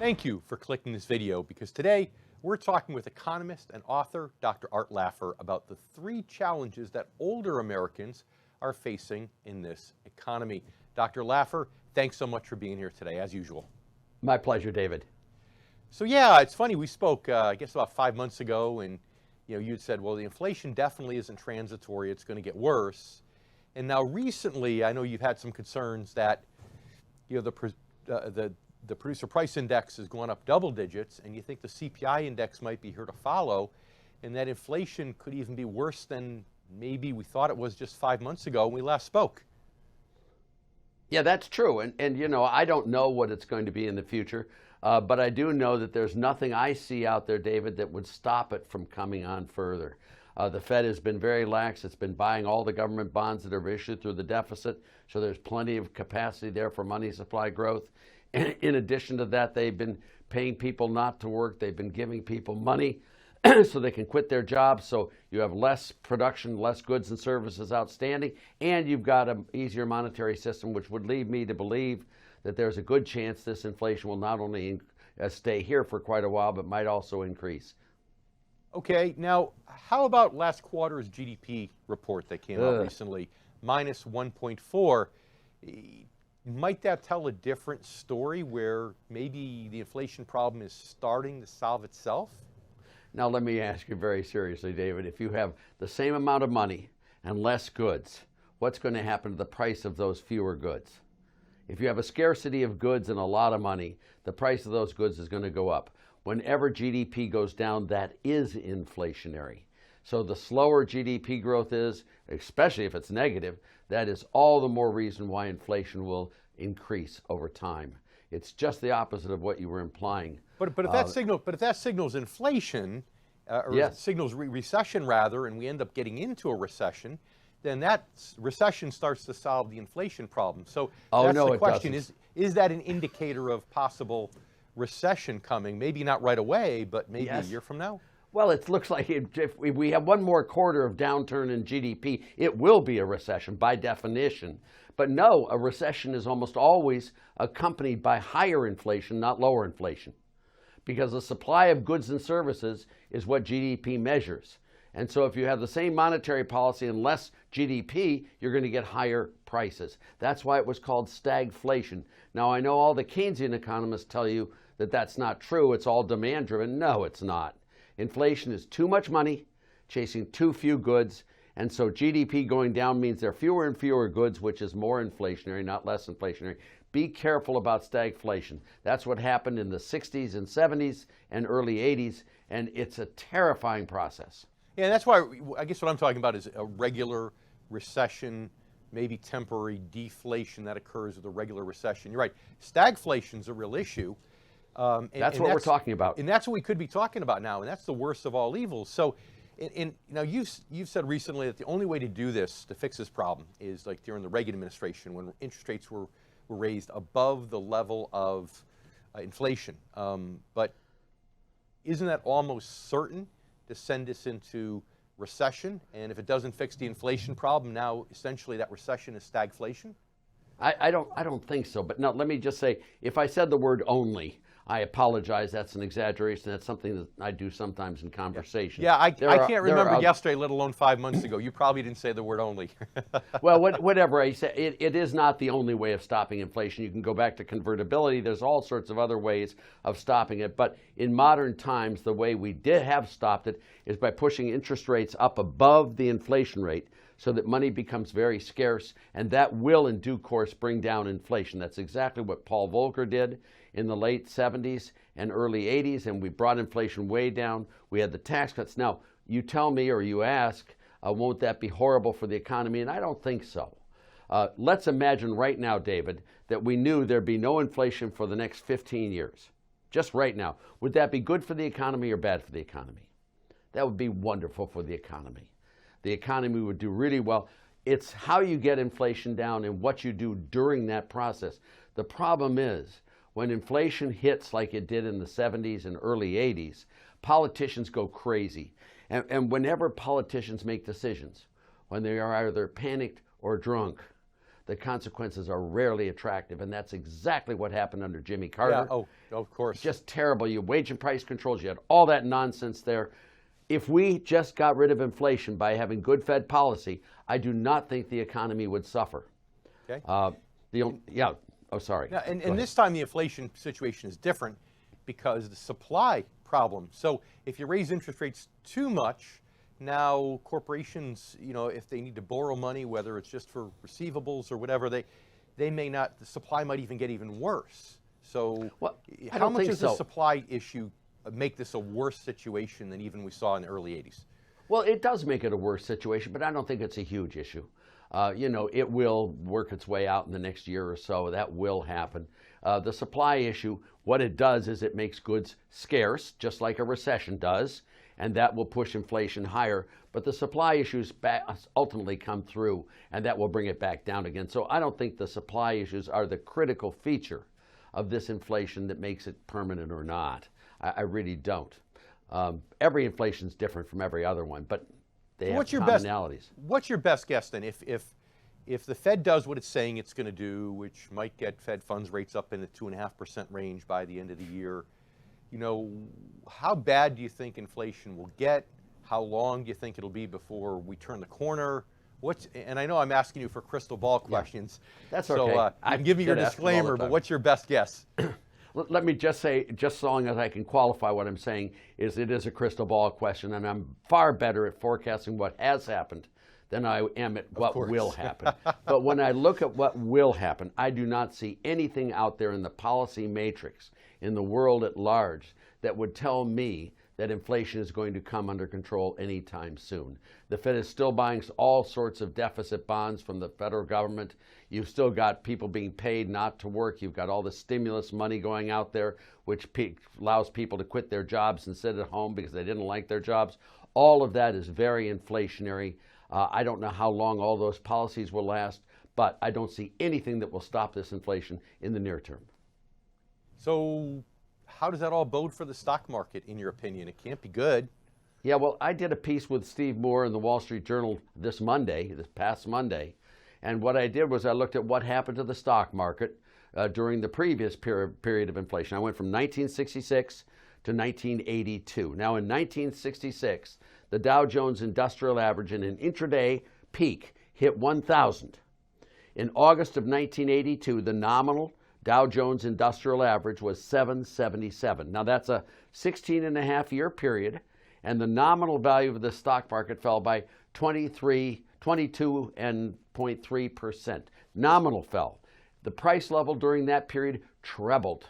Thank you for clicking this video because today we're talking with economist and author Dr. Art Laffer about the three challenges that older Americans are facing in this economy. Dr. Laffer, thanks so much for being here today, as usual. My pleasure, David. So yeah, it's funny, we spoke, I guess about 5 months ago, and you'd said, well, the inflation definitely isn't transitory, it's going to get worse. And now recently, I know you've had some concerns that the producer price index has gone up double digits, and you think the CPI index might be here to follow, and that inflation could even be worse than maybe we thought it was just 5 months ago when we last spoke. Yeah, that's true. And I don't know what it's going to be in the future, but I do know that there's nothing I see out there, David, that would stop it from coming on further. The Fed has been very lax. It's been buying all the government bonds that are issued through the deficit, so there's plenty of capacity there for money supply growth. In addition to that, they've been paying people not to work. They've been giving people money so they can quit their jobs. So you have less production, less goods and services outstanding, and you've got an easier monetary system, which would lead me to believe that there's a good chance this inflation will not only stay here for quite a while, but might also increase. Okay, now how about last quarter's GDP report that came out recently, minus 1.4? Might that tell a different story where maybe the inflation problem is starting to solve itself? Now let me ask you very seriously, David, if you have the same amount of money and less goods, what's going to happen to the price of those fewer goods? If you have a scarcity of goods and a lot of money, the price of those goods is going to go up. Whenever GDP goes down, that is inflationary. So the slower GDP growth is, especially if it's negative, that is all the more reason why inflation will increase over time. It's just the opposite of what you were implying. But if that signals inflation, or yes, signals recession rather, and we end up getting into a recession, then that recession starts to solve the inflation problem. So that's the question: is that an indicator of possible recession coming? Maybe not right away, but maybe a year from now. Well, it looks like if we have one more quarter of downturn in GDP, it will be a recession by definition. But no, a recession is almost always accompanied by higher inflation, not lower inflation, because the supply of goods and services is what GDP measures. And so if you have the same monetary policy and less GDP, you're going to get higher prices. That's why it was called stagflation. Now, I know all the Keynesian economists tell you that that's not true. It's all demand driven. No, it's not. Inflation is too much money chasing too few goods, and so GDP going down means there are fewer and fewer goods, which is more inflationary, not less inflationary. Be careful about stagflation. That's what happened in the 60s and 70s and early 80s, and it's a terrifying process. Yeah, that's why I guess what I'm talking about is a regular recession, maybe temporary deflation that occurs with a regular recession. You're right. Stagflation's a real issue. That's what we're talking about. And that's what we could be talking about now, and that's the worst of all evils. So, now you've said recently that the only way to do this, to fix this problem, is like during the Reagan administration when interest rates were raised above the level of inflation. But isn't that almost certain to send us into recession? And if it doesn't fix the inflation problem, now essentially that recession is stagflation? I don't think so. But no, let me just say, if I said the word only, I apologize. That's an exaggeration. That's something that I do sometimes in conversation. Yeah, I can't remember yesterday, let alone 5 months ago. You probably didn't say the word only. Well, whatever I say, it is not the only way of stopping inflation. You can go back to convertibility. There's all sorts of other ways of stopping it. But in modern times, the way we did have stopped it is by pushing interest rates up above the inflation rate so that money becomes very scarce, and that will in due course bring down inflation. That's exactly what Paul Volcker did in the late 70s and early 80s, and we brought inflation way down. We had the tax cuts. Now, you tell me or you ask, won't that be horrible for the economy? And I don't think so. Let's imagine right now, David, that we knew there'd be no inflation for the next 15 years. Just right now. Would that be good for the economy or bad for the economy? That would be wonderful for the economy. The economy would do really well. It's how you get inflation down and what you do during that process. The problem is, when inflation hits like it did in the 70s and early 80s, politicians go crazy. And whenever politicians make decisions, when they are either panicked or drunk, the consequences are rarely attractive, and that's exactly what happened under Jimmy Carter. Yeah, oh, of course. Just terrible. You had wage and price controls. You had all that nonsense there. If we just got rid of inflation by having good Fed policy, I do not think the economy would suffer. Okay. Yeah. Oh, sorry. Now, and this time the inflation situation is different because the supply problem. So if you raise interest rates too much, now corporations, if they need to borrow money, whether it's just for receivables or whatever, they may not, the supply might even get even worse. So how much does the supply issue make this a worse situation than even we saw in the early 80s? Well, it does make it a worse situation, but I don't think it's a huge issue. It will work its way out in the next year or so. That will happen. The supply issue, what it does is it makes goods scarce, just like a recession does, and that will push inflation higher. But the supply issues ultimately come through, and that will bring it back down again. So I don't think the supply issues are the critical feature of this inflation that makes it permanent or not. I really don't. Every inflation is different from every other one, but they have commonalities. What's your best guess then? If the Fed does what it's saying it's going to do, which might get Fed funds rates up in the 2.5% range by the end of the year, how bad do you think inflation will get? How long do you think it'll be before we turn the corner? And I know I'm asking you for crystal ball questions. Yeah, that's okay. So I'm giving you your disclaimer, but what's your best guess? Let me just say, just so long as I can qualify what I'm saying, is it is a crystal ball question, and I'm far better at forecasting what has happened than I am at what will happen. But when I look at what will happen, I do not see anything out there in the policy matrix, in the world at large, that would tell me that inflation is going to come under control anytime soon. The Fed is still buying all sorts of deficit bonds from the federal government. You've still got people being paid not to work. You've got all the stimulus money going out there, which allows people to quit their jobs and sit at home because they didn't like their jobs. All of that is very inflationary. I don't know how long all those policies will last, but I don't see anything that will stop this inflation in the near term. So how does that all bode for the stock market, in your opinion? It can't be good. Yeah, well, I did a piece with Steve Moore in the Wall Street Journal this past Monday, and what I did was I looked at what happened to the stock market during the previous period of inflation. I went from 1966 to 1982. Now, in 1966, the Dow Jones Industrial Average in an intraday peak hit 1,000. In August of 1982, the nominal Dow Jones Industrial Average was 777. Now, that's a 16.5-year period, and the nominal value of the stock market fell by 22.3%. Nominal fell. The price level during that period trebled.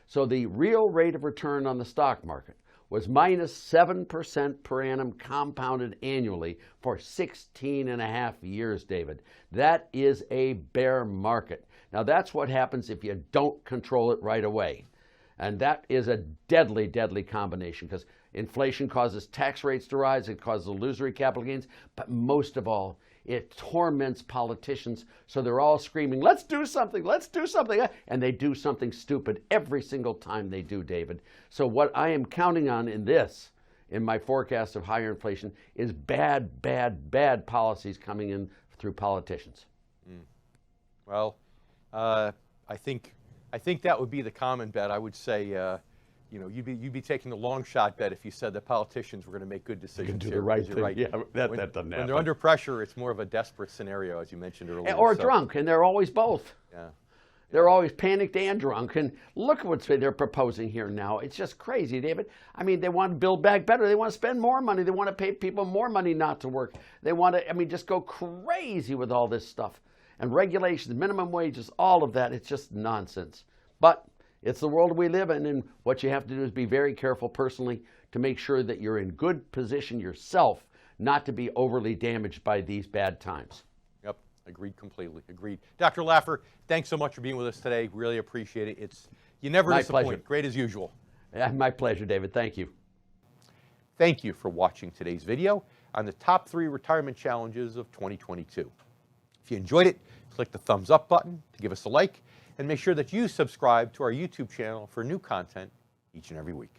So the real rate of return on the stock market was minus 7% per annum compounded annually for 16.5 years, David. That is a bear market. Now, that's what happens if you don't control it right away. And that is a deadly, deadly combination because inflation causes tax rates to rise, it causes illusory capital gains, but most of all, it torments politicians, so they're all screaming, let's do something, and they do something stupid every single time they do, David. So what I am counting on in my forecast of higher inflation, is bad, bad, bad policies coming in through politicians. Well, I think that would be the common bet. I would say, you'd be taking the long shot bet if you said that politicians were going to make good decisions. Do the right thing. Right. Yeah, that doesn't happen. When they're under pressure, it's more of a desperate scenario, as you mentioned earlier. Or drunk, and they're always both. Yeah. They're always panicked and drunk. And look at what they're proposing here now. It's just crazy, David. I mean, they want to build back better. They want to spend more money. They want to pay people more money not to work. They want to, just go crazy with all this stuff. And regulations, minimum wages, all of that. It's just nonsense. But it's the world we live in, and what you have to do is be very careful personally to make sure that you're in good position yourself, not to be overly damaged by these bad times. Yep, agreed completely, agreed. Dr. Laffer, thanks so much for being with us today. Really appreciate it. You never disappoint. Pleasure. Great as usual. My pleasure, David. Thank you. Thank you for watching today's video on the top 3 retirement challenges of 2022. If you enjoyed it, click the thumbs up button to give us a like, and make sure that you subscribe to our YouTube channel for new content each and every week.